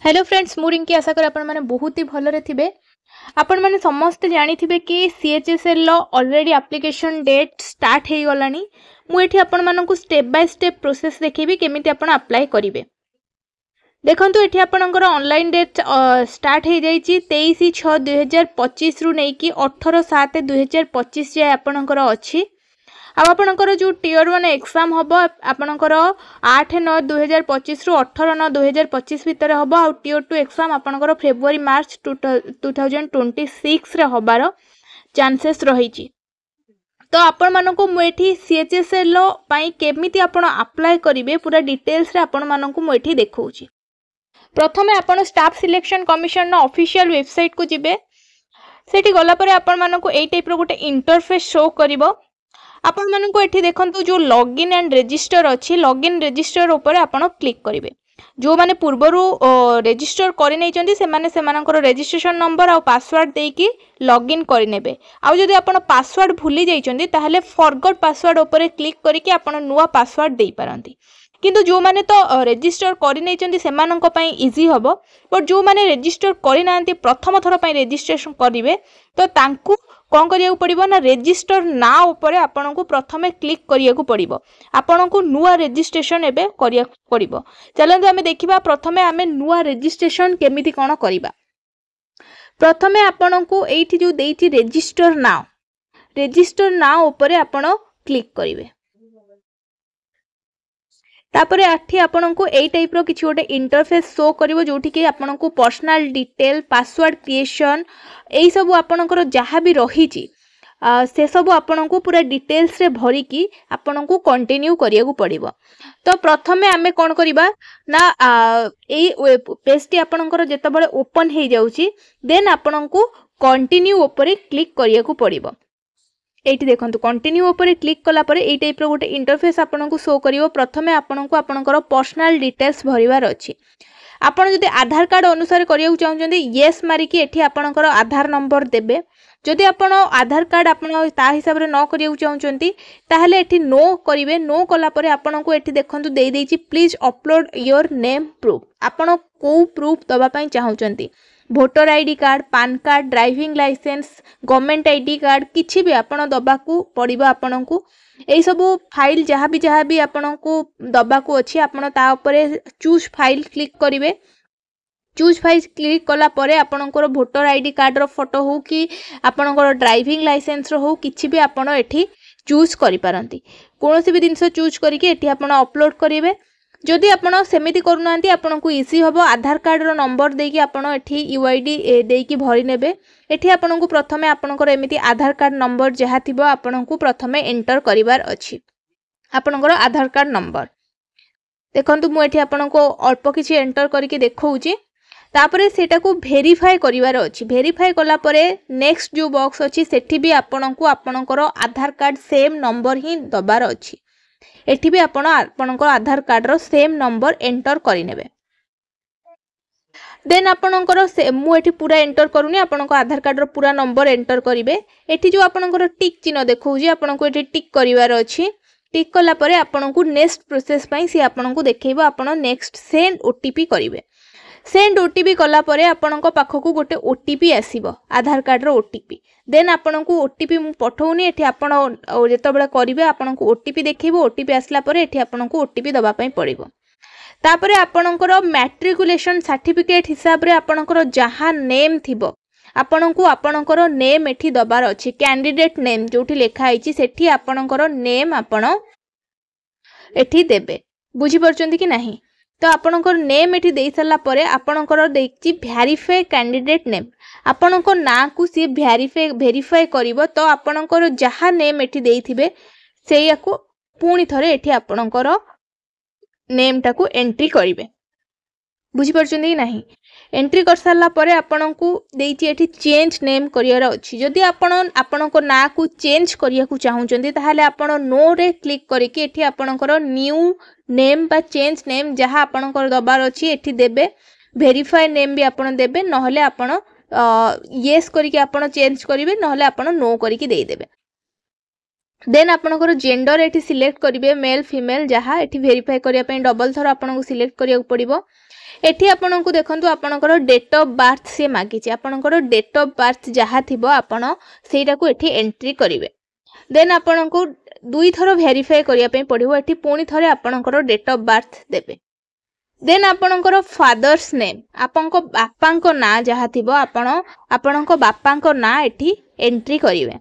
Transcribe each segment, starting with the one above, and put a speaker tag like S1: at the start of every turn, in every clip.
S1: Hello friends मु रिंकी आशा कर आपण माने बहुत ही भलरे थिबे। आपण माने समस्त जानी थिबे कि सीएचएसएल लो ऑलरेडी एप्लिकेशन डेट स्टार्ट हे गलानी। मु एठी आपण मानकु स्टेप बाय स्टेप प्रोसेस देखेबी केमिति आपण अप्लाई करिवे। देखंतु एठी आपणकर ऑनलाइन डेट स्टार्ट हे जाईची 23/6/2025 रु नै कि 18/7/2025 जाय आपणकर अछि। आपणकर जो टियर 1 एग्जाम हम आपणकर 8/9/2025 रु 18/9/2025 भितर हम आ टियर 2 एग्जाम आपणकर फेब्रुआरी मार्च 2026 रे हबार चांसेस रही। तो आपण मानकु मुठी सीएचएसएल पई केमिति आपण अप्लाई करिवे पूरा डिटेल्स रे आपण मानकु मुठी देखौची। प्रथमे आपण स्टाफ सिलेक्शन कमिशन नो ऑफिशियल वेबसाइट को जिबे। सेठी गला परे आपण मानकु एई टाइप रो गोटे इंटरफेस शो करिवो। आपण मानकु एठी देखंतु जो लॉगिन एंड रजिस्टर अछि लॉगिन रजिस्टर ऊपर आपण क्लिक करिवे। जो माने पूर्वरु रजिस्टर करि नै चंदी से माने सेमानकर रजिस्ट्रेशन नंबर आ पासवर्ड देकी लॉगिन करि नेबे। आ जदि आपण पासवर्ड भूली जाई चंदी ताहले फॉरगॉट पासवर्ड ऊपर क्लिक करिके आपण नुवा पासवर्ड देई पारंती। किंतु जो माने तो रजिस्टर करि नै चंदी सेमानक पई इजी हबो। बट जो माने रजिस्टर करि नांती प्रथम थर पई रजिस्ट्रेशन करिवे तो तांकु कौन करिया पड़िबो ना रजिस्टर ना ऊपर आपन को प्रथमे क्लिक करिया पड़िबो। आपन को नुआ रजिस्ट्रेशन एबे करिया पड़िबो। चलंतु आमे देखिबा प्रथमे आमे नुआ रजिस्ट्रेशन केमिति कोन करिबा। प्रथमे आपन को एठी जो देइछि रजिस्टर नाउ ऊपर आपन क्लिक करिवे। तापरे आठी आपन को एई टाइप रो किछि गोटे इंटरफेस शो करिवो जोठी कि आपन को पर्सनल डिटेल पासवर्ड क्रिएशन एई सब आपनकर जहाँ भी रही से सब आपन को पूरा डिटेल्स रे भरी की आपन को कंटिन्यू करिया को पड़िबो। तो प्रथमे आमे कोन करिबा ना एई पेज टी आपनकर जेतबेले ओपन हे जाउची देन आपन को कंटिन्यू ऊपर क्लिक करिया को पड़िबो। एठी देखंतु कंटिन्यू ऊपर क्लिक कला परे एई टाइप रो गोटे इंटरफेस आपन को शो करिवो। प्रथमे आपन को आपनकर पर्सनल डिटेल्स भरिवार अछि। आपण जदि आधार कार्ड अनुसार करिया चाहउछन्ती येस मारी कि एठी आपनकर आधार नंबर देबे। जदि आपण आधार कार्ड आपण ता हिसाब रे न करिया चाहउछन्ती ताहले एठी नो करिवे। नो कला परे आपण को एठी देखंतु देई देइछि please upload your name proof. आपण को प्रूफ दबा पई चाहउछन्ती voter ID card PAN card driving licence government ID card किछि भी आपण दबा को पड़िबो। आपण को एई सब फाइल जहाँ भी आपण को दबा को अछि आपण ता ऊपर चूज फाइल क्लिक करिवे। चूज फाइल क्लिक कला परे आपणकर वोटर आईडी कार्ड रो फोटो हो कि आपणकर ड्राइविंग लाइसेंस रो हो किछि भी आपण एठी चूज करि पारंती। कोनोसी भी जिंस चूज करिके एठी आपण अपलोड करिवे। जदि आपण सेमिति करूनांती आपण को इजी हबो। आधार कार्ड रो नंबर देकी आपण एठी यूआईडी देकी भरि नेबे। एठी आपण को प्रथमे आपणकर एमिति आधार कार्ड नंबर जहा थिबो आपण को प्रथमे एंटर करिवार अछि। आपणकर आधार कार्ड नंबर देखंतु मु एठी आपण को अल्प किछि एंटर करके देखौची। तापरे सेटा को वेरीफाई करिवार अछि। वेरीफाई कला परे नेक्स्ट जो बॉक्स अछि सेठी भी आपण को आपणकर आधार कार्ड सेम नंबर ही दबार अछि। एठी भी आपण आपणकर आधार कार्ड रो सेम नंबर एंटर करि नेबे। देन आपणकर मु एठी पूरा एंटर करूनी आपणकर आधार कार्ड रो पूरा नंबर एंटर करिवे। एठी जो आपणकर टिक चिन्ह देखौजी आपण को एठी टिक करिवार अछि। टिक कला परे आपण को नेक्स्ट प्रोसेस पई सी आपण को देखैबो। आपण नेक्स्ट सेंड ओटीपी करिवे। सेंड ओटीपी कला परे आपण को पाखकु गोटे ओटीपी आसीबो आधार कार्ड रो ओटीपी। देन आपण को ओटीपी मु पठौनी एठी आपण जेतबेला करिवे आपण को ओटीपी देखैबो। ओटीपी आसला परे एठी आपण को ओटीपी दबा पई पड़िबो। तापरे आपणकर मैट्रिकुलेशन सर्टिफिकेट हिसाब रे आपणकर जहाँ नेम थिबो आपण को आपणकर नेम एठी दबार अछि। कैंडिडेट नेम जोठी लेखा आइछि सेठी आपणकर नेम आपण एठी देबे। बुझी परचंती कि नाही। तो आपणकर नेम एठी देई सला परे आपणकर देछि वेरीफाई कैंडिडेट नेम। आपणकर ना को सी वेरीफाई करिवो। तो आपणकर जहाँ नेम एठी देइथिबे सेया को पुणी थरे एठी आपणकर नेम टाको एंट्री करिवे। बुझी परचंती कि नाही। एंट्री कर साला परे आपन को देइछि एठी चेंज नेम करियार अछि। जदि आपन को ना को चेंज करिया को चाहुचंती ताहाले आपन नो रे क्लिक करिके एठी आपनकर न्यू नेम बा चेंज नेम जहाँ आपनकर दबार अछि एठी देबे। वेरीफाई नेम भी आपन देबे नहले आपन येस करिके आपन चेंज करिवे नहले आपन नो करिके देई देबे। देन आपनकर जेंडर एठी सिलेक्ट करिवे मेल फीमेल जहाँ एठी वेरीफाई करिया पई डबल थर आपन को सिलेक्ट करिया पड़िबो। एठी आपनको देखंतु आपनकर डेट ऑफ बर्थ से मागिछि आपनकर डेट ऑफ बर्थ जहा थिबो आपण सेटा को एठी एंट्री करिवे देन आपनको दुई थरो वेरीफाई करिया पई पड़िबो एठी पुणी थरे आपनकर डेट ऑफ बर्थ देबे देन आपनकर फादर्स नेम आपनको बापांको ना जहा थिबो आपनको बापांको ना एठी एंट्री करिवे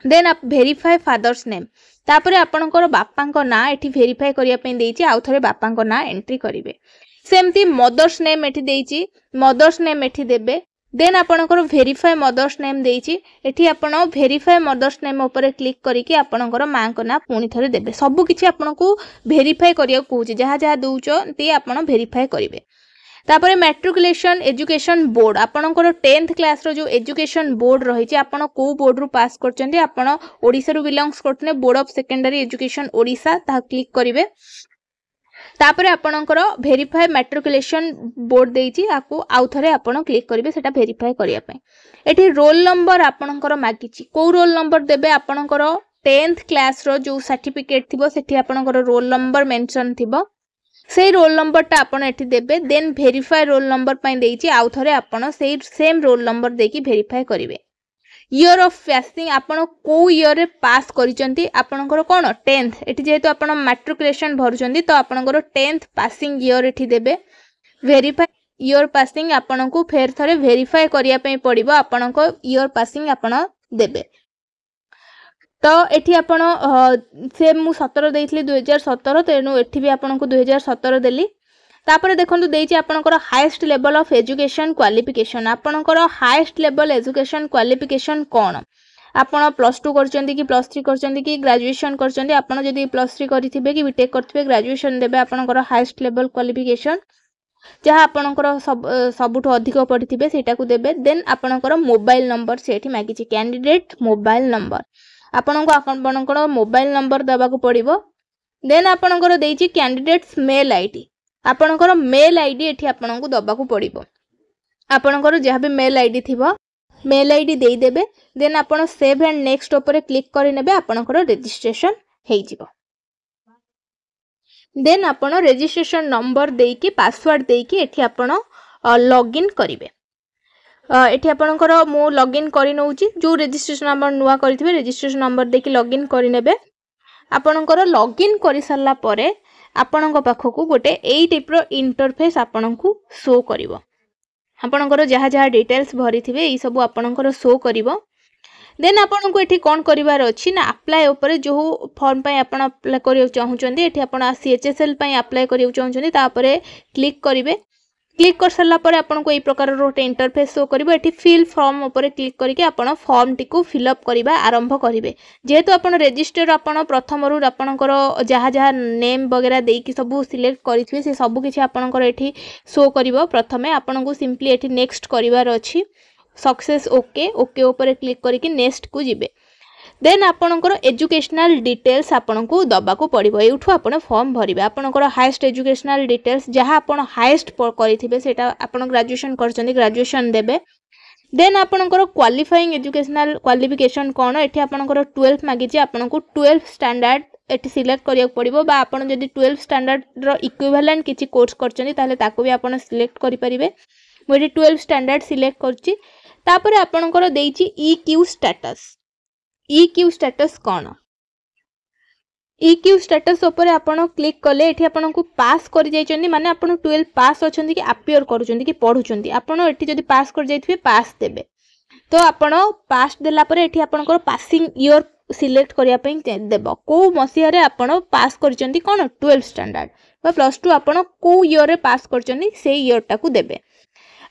S1: देन आप वेरीफाई फादर्स नेम तापरे आपनकर बापांको ना एठी वेरीफाई करिया पई देइछि आउ थरे बापांको ना एंट्री करिवे सेमती मदर्स नेम एठी देइछि मदर्स नेम एठी देबे देन आपनकर वेरीफाई मदर्स नेम देइछि एठी आपण वेरीफाई मदर्स नेम ऊपर क्लिक करिकि आपनकर मां को ना पुणी थरे देबे सब किछि आपनको वेरीफाई करिया कहूछि जहा जहा दउचो ती आपण वेरीफाई करिवे तापरे मैट्रिकुलेशन एजुकेशन बोर्ड आपनकर 10th क्लास रो जो एजुकेशन बोर्ड रही छि आपण को बोर्ड रु पास करचंती आपण ओडिसा रु बिलोंग्स करथने board of secondary education Odisha ता क्लिक करिवे तापरे आपनकर वेरीफाई मैट्रिकुलेशन बोर्ड देइछि आकु आउ थरे आपण क्लिक करिवे सेटा वेरीफाई करिया पय एठी रोल नंबर आपनकर मागिछि को रोल नंबर देबे आपनकर 10th क्लास रो जो सर्टिफिकेट थिबो सेठी आपनकर रोल नंबर मेंशन थिबो से रोल नंबर टा आपण एठी देबे देन वेरीफाई रोल नंबर पय देइछि आउ थरे आपण से सेम रोल नंबर देकी वेरीफाई करिवे ईयर ऑफ पासिंग आपण को ईयर रे पास करिसंती आपनकर कोन 10th एठी जेहेतु आपण मैट्रिकुलेशन भरुचंती तो आपनकर 10th पासिंग ईयर एठी देबे वेरीफाई ईयर पासिंग आपण को फेर थरे वेरीफाई करिया पय पड़िबो आपनको ईयर पासिंग आपण देबे तो एठी आपण से मु 17 देइथली 2017 तेनु एठी भी आपण को 2017 देली तापर देखंतु देइछि आपनकर highest level of education qualification आपनकर हाईएस्ट लेवल एजुकेशन क्वालिफिकेशन कोन आपण +2 करचंती कि +3 करचंती कि ग्रेजुएशन करचंती आपण जदी +3 करिथिबे कि बीटेक करथिबे ग्रेजुएशन देबे आपनकर हाईएस्ट लेवल क्वालिफिकेशन जहा आपनकर सबुठो अधिक पढिथिबे सेटा को देबे देन आपनकर मोबाइल नंबर सेठी मागिछि कैंडिडेट मोबाइल नंबर आपनकर मोबाइल नंबर दबा को पड़िबो देन आपनकर देइछि कैंडिडेट्स मेल आईडी आपनकर मेल आईडी एठी आपनको दबा को पड़िबो आपनकर जहा भी मेल आईडी थिबो मेल आईडी देई देबे देन आपण सेव एंड नेक्स्ट ऊपर क्लिक करि नेबे आपनकर रजिस्ट्रेशन हेइ जिवो देन आपण रजिस्ट्रेशन नंबर देकी पासवर्ड देकी एठी आपण लॉगिन करिवे एठी आपनकर मो लॉगिन करि नउची जो रजिस्ट्रेशन नंबर नुवा करिथिबे रजिस्ट्रेशन नंबर देकी लॉगिन करि नेबे आपनकर लॉगिन करि सरला परे आपनक पाखकु गोटे एई टाइप रो इंटरफेस आपनकु शो करिवो आपनकर जहा जहा डिटेल्स भरी थिबे ई सब आपनकर शो करिवो देन आपनकु एठी कोन करिवार अछि ना अप्लाई ऊपर जो फॉर्म पय आपण अप्लाई करियो चाहुचंदी एठी आपण सीएचएसएल पय अप्लाई करियो चाहुचंदी तापरे क्लिक करिवे क्लिक कर सरला परे आपनको एई प्रकार रो इंटरफेस शो करिवो एठी फिल फॉर्म ऊपर क्लिक करके आपण फॉर्म टिकु फिल अप करिबा आरंभ करिवे जेहेतु आपण रजिस्टर आपण प्रथम रु आपणकर जहा जहा नेम वगैरह देकी सब सिलेक्ट करिथिबे से सब किछि आपणकर एठी शो करिवो प्रथमे आपनको सिंपली एठी नेक्स्ट करिवार अछि सक्सेस ओके ओके ऊपर क्लिक करके नेक्स्ट को जिबे देन आपणकर एजुकेशनल डिटेल्स आपनको दबा को पड़िबो एठु आपण फॉर्म भरिबे आपणकर हाईएस्ट एजुकेशनल डिटेल्स जहा आपण हाईएस्ट करिथिबे सेटा आपण ग्रेजुएशन करचंदी ग्रेजुएशन देबे देन आपणकर क्वालिफाइंग एजुकेशनल क्वालिफिकेशन कोन एठी आपणकर 12th मागिछि आपनको 12th स्टैंडर्ड एठी सिलेक्ट करिया पड़िबो बा आपण जदी 12th स्टैंडर्ड रो इक्विवेलेंट किछि कोर्स करचंदी ताले ताको भी आपण सिलेक्ट करि परिबे मोडी 12th स्टैंडर्ड सिलेक्ट करछि तापरे आपणकर देइछि ईक्यू स्टेटस कोन ईक्यू स्टेटस ऊपर आपण क्लिक कले एठी आपनको पास करि जाइचंदी माने आपण 12 पास अछंदी कि अपियर करूचंदी कि पढुचंदी आपण एठी जदी पास कर जाइथिबे पास देबे तो आपण पास देला परे एठी आपणकर पासिंग ईयर सिलेक्ट करिया पई देबो को मसिया रे आपण पास करचंदी कोन 12 स्टैंडर्ड बा +2 आपण को ईयर रे पास करचंदी से ईयर टाकू देबे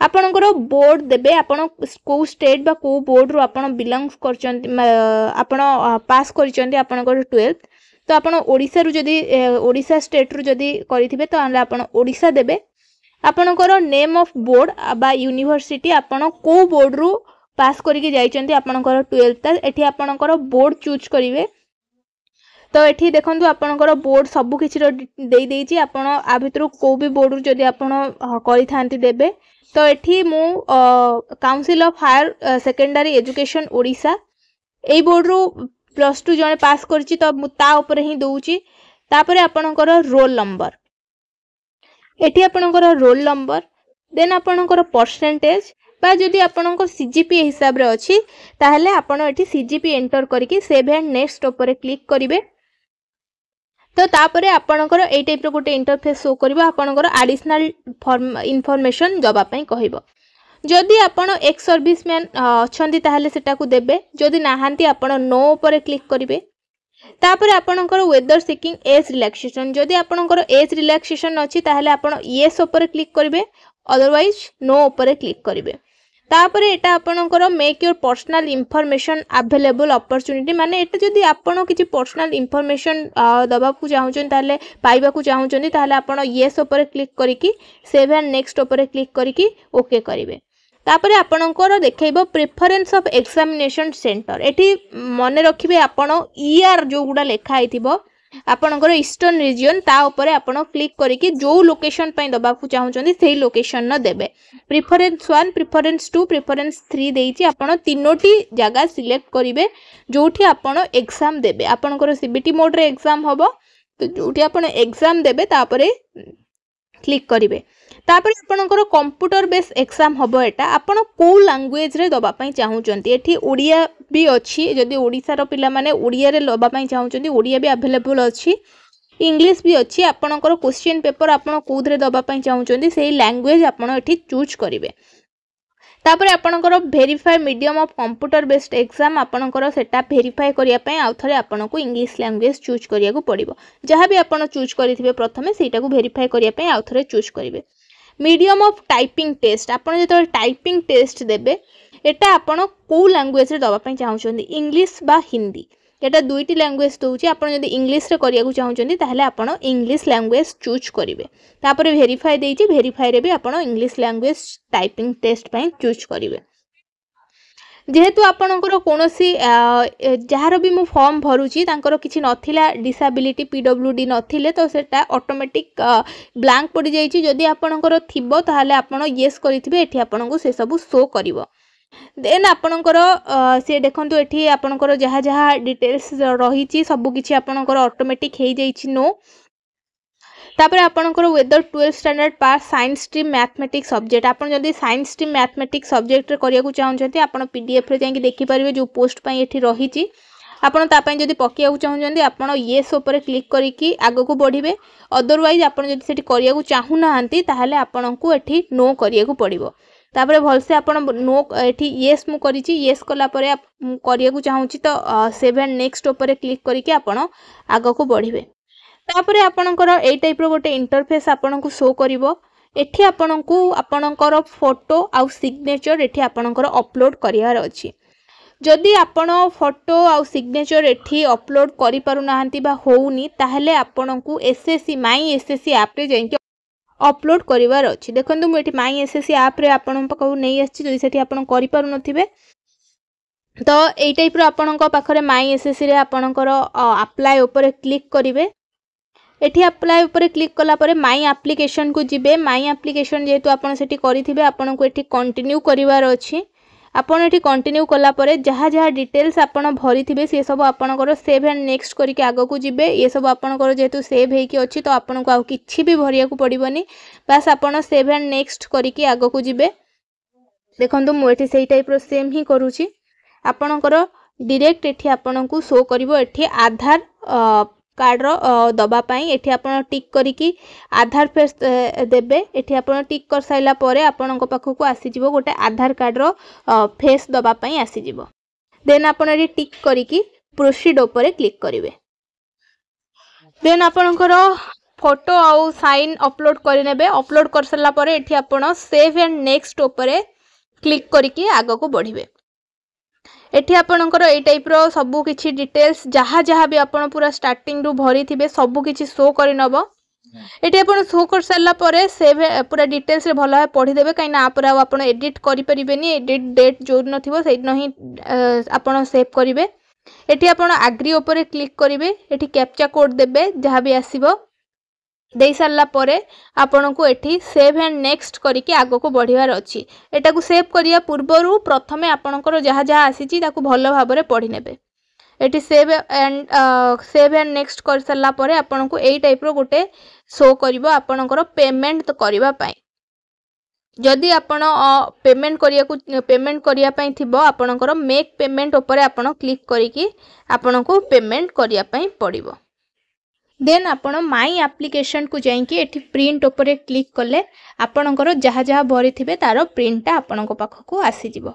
S1: आपणकर बोर्ड देबे आपण को स्टेट बा को बोर्ड रो आपण बिलोंग्स करचंती आपण पास करचंती आपणकर 12th तो आपण ओडिसा रु जदी ओडिसा स्टेट रु जदी करिथिबे तो आपण ओडिसा देबे आपणकर नेम ऑफ बोर्ड बा यूनिवर्सिटी आपण को बोर्ड रु पास करके जाइचंती आपणकर 12th एठी आपणकर बोर्ड चूज करिवे तो एठी देखंतु आपणकर बोर्ड सब किछि रो देई देइची आपण आ भितरु को भी बोर्ड रु जदी आपण करिथांती देबे तो एठी मु council of higher secondary education Odisha ए बोर्ड रु +2 जने पास करछि तो ता ऊपर ही दउची तापरे आपणकर रोल नंबर एठी आपणकर रोल नंबर देन आपणकर परसेंटेज बा जदि आपणकर सीजीपी हिसाब रे अछि ताहले आपण एठी सीजीपी एंटर करके सेव एंड नेक्स्ट ऊपर क्लिक करिवे। तो तापरे आपणकर एई टाइप रो गोटे इंटरफेस शो करबो आपणकर एडिशनल इन्फॉर्मेशन दबा पई कहइबो। जदि आपण एक्स सर्विसमैन अछंती ताहले सेटा को देबे जदि नाहांती आपण नो ऊपर क्लिक करिवे। तापर आपणकर वेदर सिकिंग एज रिलैक्सेशन जदि आपणकर एज रिलैक्सेशन अछि ताहले आपण येस ऊपर क्लिक करिवे अदरवाइज नो ऊपर क्लिक करिवे। तापर एटा आपणकर make your personal information available opportunity माने एटा जदि आपण किछि पर्सनल इन्फॉर्मेशन दबा को चाहउछन ताहले पाइबा को चाहउछन ताहले आपण येस ऊपर क्लिक करिकि सेव एंड नेक्स्ट ऊपर क्लिक करिकि ओके करिवे। तापर आपणकर देखैबो प्रेफरेंस ऑफ एग्जामिनेशन सेंटर एठी मने रखिबे आपण ईआर जो गुडा लेखा आइथिबो आपणकर ईस्टर्न रीजन ता ऊपर आपण क्लिक करिकि जो लोकेशन पई दबा को चाहउछन सेही लोकेशन न देबे। प्रेफरेंस 1 प्रेफरेंस 2 प्रेफरेंस 3 देइछि आपण तीनोटी जगह सिलेक्ट करिवे जोठी आपण एग्जाम देबे। आपणकर सीबीटी मोड रे एग्जाम होबो तो जोठी आपण एग्जाम देबे तापरे क्लिक करिवे। तापर आपणकर कंप्यूटर बेस एग्जाम होबो एटा आपण को लैंग्वेज रे दबा पई चाहउचंती एठी ओडिया भी अछि जदि ओडिसा रो पिला माने ओडिया रे दबा पई चाहउचंती ओडिया भी अवेलेबल अछि इंग्लिश भी अछि। आपणकर क्वेश्चन पेपर आपण कोधरे दबा पई चाहउचंती सेही लैंग्वेज आपण एठी चूज करिवे। तापर आपणकर verify medium of computer based exam आपणकर सेटा वेरीफाई करिया पई आउथरे आपणको इंग्लिश लैंग्वेज चूज करिया को पड़िबो। जहां भी आपण चूज करिथिबे प्रथमे सेटा को वेरीफाई करिया पई आउथरे चूज करिवे। मीडियम ऑफ टाइपिंग टेस्ट आपण जतो टाइपिंग टेस्ट देबे एटा आपण को लैंग्वेज रे दबा पई चाहउचंदी इंग्लिश बा हिंदी एटा दुईटी लैंग्वेज दोउची। आपण जदी इंग्लिश रे करिया को चाहउचंदी ताहले आपण इंग्लिश लैंग्वेज चूज करिवे। तापर वेरीफाई देइची वेरीफाई रे भी आपण इंग्लिश लैंग्वेज टाइपिंग टेस्ट पई चूज करिवे। जेहेतु आपणकर कोनोसी जहार भी मु फॉर्म भरुची तांकर किछि नथिला डिसेबिलिटी पीडब्ल्यूडी नथिले तो सेटा ऑटोमेटिक ब्लैंक पड़ी जाइची। जदि आपणकर थिबो ताहले आपण यस करिथिबे एठी आपणको से सब शो करिवो। देन आपणकर से देखंतु एठी आपणकर जहा जहा डिटेल्स रहिची सब किछि आपणकर ऑटोमेटिक हे जाइची नो। तापर आपणकर whether 12 standard pass science stream mathematics subject आपण जदि साइंस स्ट्रीम मैथमेटिक्स सब्जेक्ट रे करिया को चाहउछथि आपण पीडीएफ रे जाई देखि परिबे जो पोस्ट पई एठी रहिची। आपण ता पई जदि पकिया को चाहउछथि आपण येस ऊपर क्लिक करिकि आगो को बढ़िबे अदरवाइज आपण जदि सेठी करिया को चाहू नाहंती ताहले आपणको एठी नो करिया को पड़िबो। तापर भलसे आपण नो एठी येस मु करिची येस कला परे करिया को चाहउछि तो सेव एंड नेक्स्ट ऊपर क्लिक करिकि आपण आगो को बढ़िबे। तापरे आपणकर एई टाइप रो गोटे इंटरफेस आपणको शो करिवो। एठी आपणको आपणकर फोटो आ सिग्नेचर एठी आपणकर अपलोड करियार अछि। जदि आपण फोटो आ सिग्नेचर एठी अपलोड करि पारु नाहंती बा होउनी ताहले आपणको एसएससी माई एसएससी ऐप रे जाई अपलोड करिवार अछि। देखंतु मु एठी माई एसएससी ऐप रे आपण पकौ नै आछि जदि सेठी आपण करि पारु नथिबे तो एई टाइप रो आपणको पाखरे माई एसएससी रे आपणकर अप्लाई ऊपर क्लिक करिवे। एठी अप्लाई ऊपर क्लिक कला परे माई एप्लिकेशन को जिबे। माई एप्लिकेशन जेतु आपण सेठी करिथिबे आपण को एठी कंटिन्यू करिवार अछि। आपण एठी कंटिन्यू कला परे जहा जहा डिटेल्स आपण भरिथिबे से सब आपणकर सेव एंड नेक्स्ट करिके आगो को जिबे। ये सब आपणकर जेतु सेव हेकी अछि तो आपण को आ किछि भी भरिया को पड़िबोनी बस आपण सेव एंड नेक्स्ट करिके आगो को जिबे। देखंतु मु एठी सेही टाइप रो सेम ही करूची। आपणकर डायरेक्ट एठी आपण को शो करिवो एठी आधार कार्ड रो दबा पाई एठी आपण टिक करिकि आधार फेस देबे। एठी आपण टिक कर साइला परे आपणको पाखो को आसी जिवो गोटे आधार कार्ड रो फेस दबा पाई आसी जिवो। देन आपण एठी टिक करिकि प्रोसीड ऊपर क्लिक करिवे। देन आपणकर फोटो आ साइन अपलोड करि नेबे। अपलोड कर सला परे एठी आपण सेव एंड नेक्स्ट ऊपर क्लिक करिकि आगो को बढ़िबे। एठी आपणकर एई टाइप रो सबु किछि डिटेल्स जहा जहा भी आपण पूरा स्टार्टिंग रु भरी थिबे सबु किछि शो करि नबो। एठी आपण शो कर साला परे सेव पूरा डिटेल्स रे भलो है पढी देबे काई ना पूरा आपण एडिट करि परिबेनी। एडिट डेट जो नथिबो सेइ नहि आपण सेव करिवे। एठी आपण एग्री ऊपर क्लिक करिवे। एठी कैप्चा कोड देबे जहा भी आसीबो देई सारला परे आपण को एठी सेव एंड नेक्स्ट करिके आगो को बढ़िवार अछि। एटा को सेव करिया पूर्वरु प्रथमे आपणकर जहा जहा आसीची ताकू भलो भाबरे पढी नेबे। एटी सेव एंड नेक्स्ट कर सारा पर आपन को यही टाइप रो गोटे शो करिवो आपनकर पेमेंट करबा पई। जदि आपण पेमेंट करिया पई थिबो आपनकर मेक पेमेंट ऊपर आपण क्लिक करिकी आपण को पेमेंट करिया पई पड़िबो। देन आपण माई एप्लिकेशन को जाइकी एठी प्रिंट ऊपर क्लिक कले आपनकर जहाँ जहाँ भरी थिबे तार प्रिंटा आपण पाखक आसी जिवो।